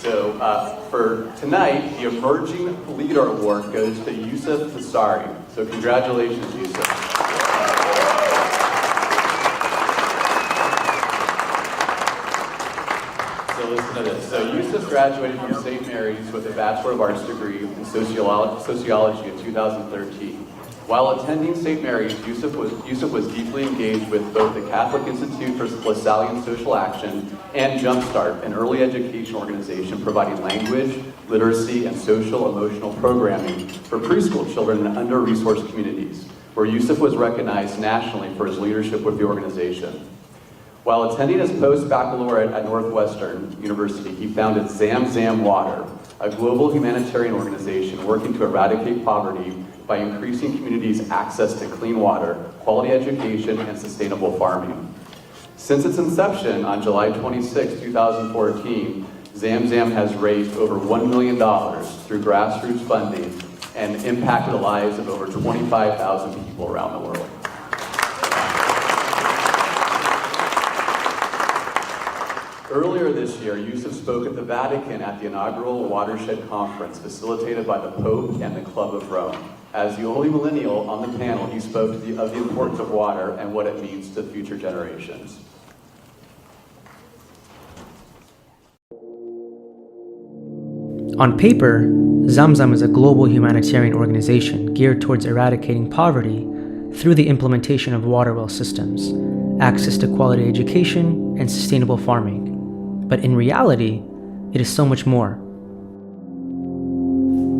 So for tonight, the Emerging Leader Award goes to Yusuf Nessary. So congratulations, Yusuf. So listen to this. So Yusuf graduated from St. Mary's with a Bachelor of Arts degree in Sociology in 2013. While attending St. Mary's, Yusuf was deeply engaged with both the Catholic Institute for Lasallian Social Action and Jumpstart, an early education organization providing language, literacy, and social-emotional programming for preschool children in under-resourced communities, where Yusuf was recognized nationally for his leadership with the organization. While attending his post-baccalaureate at Northwestern University, he founded Zam Zam Water, a global humanitarian organization working to eradicate poverty by increasing communities' access to clean water, quality education, and sustainable farming. Since its inception on July 26, 2014, Zam Zam has raised over $1 million through grassroots funding and impacted the lives of over 25,000 people around the world. Earlier this year, Yusuf spoke at the Vatican at the inaugural Watershed Conference facilitated by the Pope and the Club of Rome. As the only millennial on the panel, he spoke of the importance of water and what it means to future generations. On paper, Zam Zam is a global humanitarian organization geared towards eradicating poverty through the implementation of water well systems, access to quality education, and sustainable farming. But in reality, it is so much more.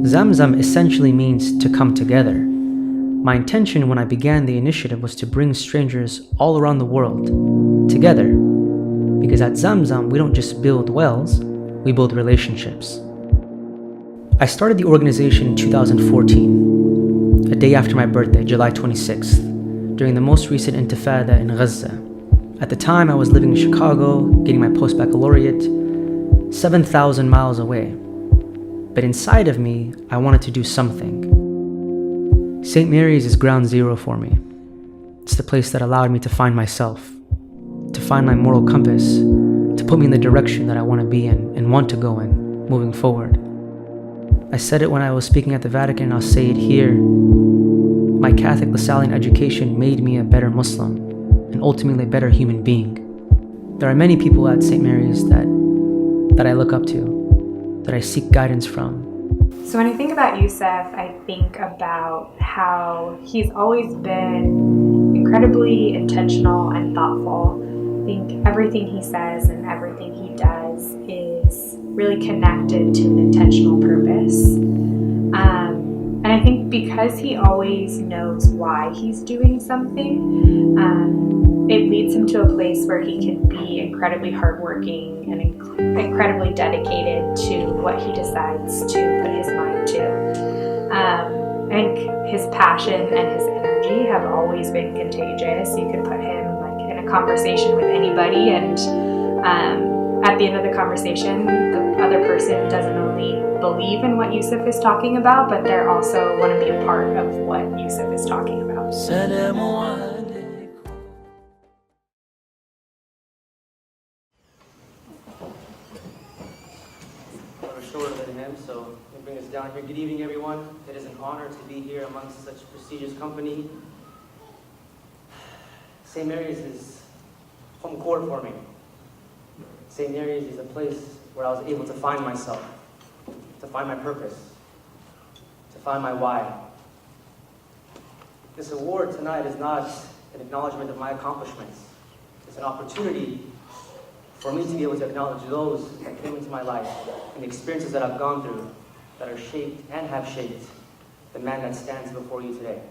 Zam Zam essentially means to come together. My intention when I began the initiative was to bring strangers all around the world together. Because at Zam Zam, we don't just build wells, we build relationships. I started the organization in 2014, a day after my birthday, July 26th, during the most recent intifada in Gaza. At the time, I was living in Chicago, getting my post-baccalaureate, 7,000 miles away. But inside of me, I wanted to do something. St. Mary's is ground zero for me. It's the place that allowed me to find myself, to find my moral compass, to put me in the direction that I want to be in and want to go in, moving forward. I said it when I was speaking at the Vatican, and I'll say it here. My Catholic Lasallian education made me a better Muslim, and ultimately a better human being. There are many people at St. Mary's that I look up to, that I seek guidance from. So when I think about Yusuf, I think about how he's always been incredibly intentional and thoughtful. I think everything he says and everything he does is really connected to an intentional purpose. And I think because he always knows why he's doing something, it leads him to a place where he can be incredibly hardworking and incredibly dedicated to what he decides to put his mind to. I think his passion and his energy have always been contagious. You could put him in a conversation with anybody, and at the end of the conversation, the other person doesn't only believe in what Yusuf is talking about, but they also want to be a part of what Yusuf is talking about. Shorter than him, so let me bring us down here. Good evening, everyone. It is an honor to be here amongst such prestigious company. St. Mary's is home court for me. St. Mary's is a place where I was able to find myself, to find my purpose, to find my why. This award tonight is not an acknowledgement of my accomplishments. It's an opportunity for me to be able to acknowledge those that came into my life and the experiences that I've gone through that are shaped and have shaped the man that stands before you today.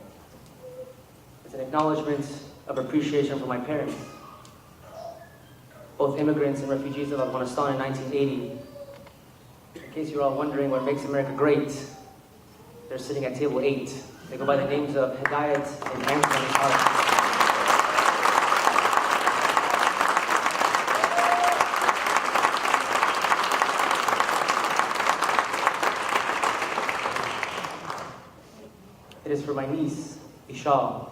It's an acknowledgement of appreciation for my parents, both immigrants and refugees of Afghanistan in 1980. In case you're all wondering what makes America great, they're sitting at table 8. They go by the names of Hidayat and Anthony. It is for my niece, Ishal,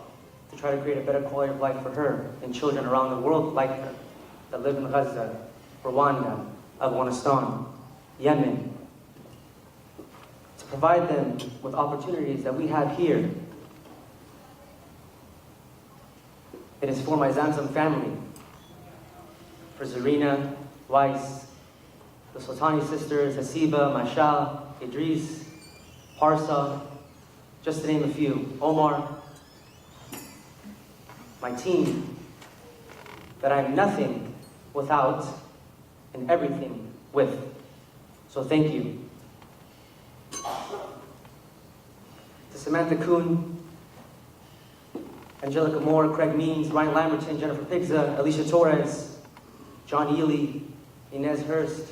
to try to create a better quality of life for her and children around the world like her that live in Gaza, Rwanda, Afghanistan. Yemen, to provide them with opportunities that we have here. It is for my Zam Zam family, for Zarina, Weiss, the Sultani sisters, Hasiba, Mashal, Idris, Parsa, just to name a few, Omar, my team, that I am nothing without and everything with. So thank you. To Samantha Kuhn, Angelica Moore, Craig Means, Ryan Lamberton, Jennifer Pigza, Alicia Torres, John Ely, Inez Hurst,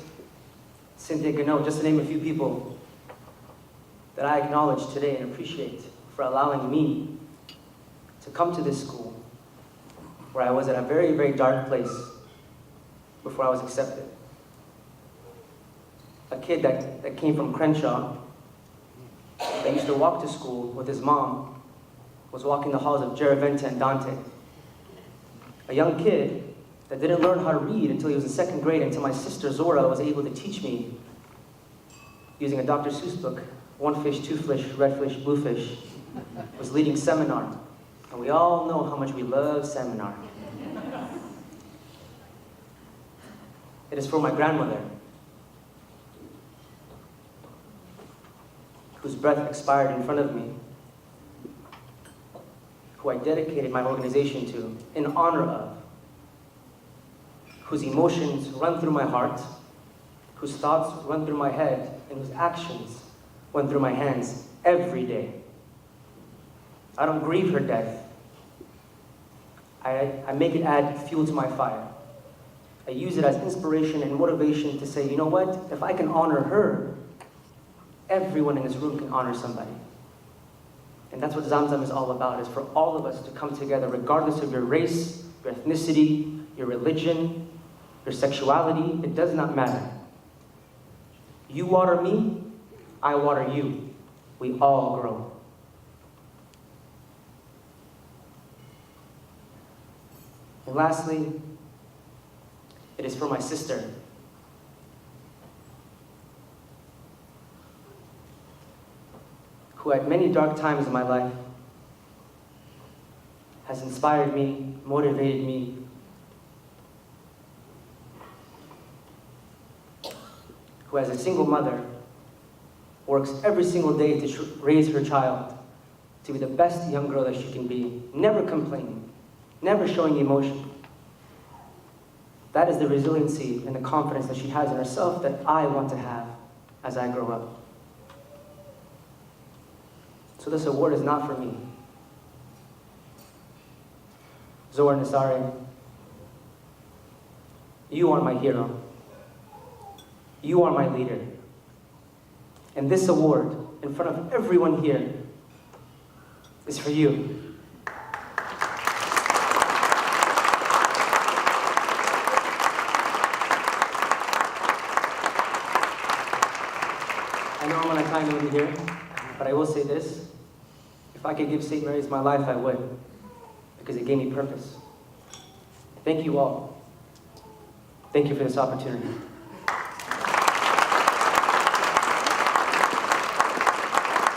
Cynthia Gano, just to name a few people that I acknowledge today and appreciate for allowing me to come to this school where I was at a very, very dark place before I was accepted. A kid that came from Crenshaw, that used to walk to school with his mom, was walking the halls of Jeraventa and Dante. A young kid that didn't learn how to read until he was in second grade, until my sister Zora was able to teach me using a Dr. Seuss book, One Fish, Two Fish, Red Fish, Blue Fish, was leading seminar. And we all know how much we love seminar. It is for my grandmother, whose breath expired in front of me, who I dedicated my organization to, in honor of, whose emotions run through my heart, whose thoughts run through my head, and whose actions run through my hands every day. I don't grieve her death. I make it add fuel to my fire. I use it as inspiration and motivation to say, you know what? If I can honor her, everyone in this room can honor somebody. And that's what Zam Zam is all about, is for all of us to come together, regardless of your race, your ethnicity, your religion, your sexuality. It does not matter. You water me, I water you. We all grow. And lastly, it is for my sister, who at many dark times in my life has inspired me, motivated me, who as a single mother works every single day to raise her child to be the best young girl that she can be, never complaining, never showing emotion. That is the resiliency and the confidence that she has in herself that I want to have as I grow up. So this award is not for me. Yusuf Nessary, you are my hero. You are my leader. And this award, in front of everyone here, is for you. I know I'm on a time limit here, but I will say this. If I could give St. Mary's my life, I would, because it gave me purpose. Thank you all. Thank you for this opportunity.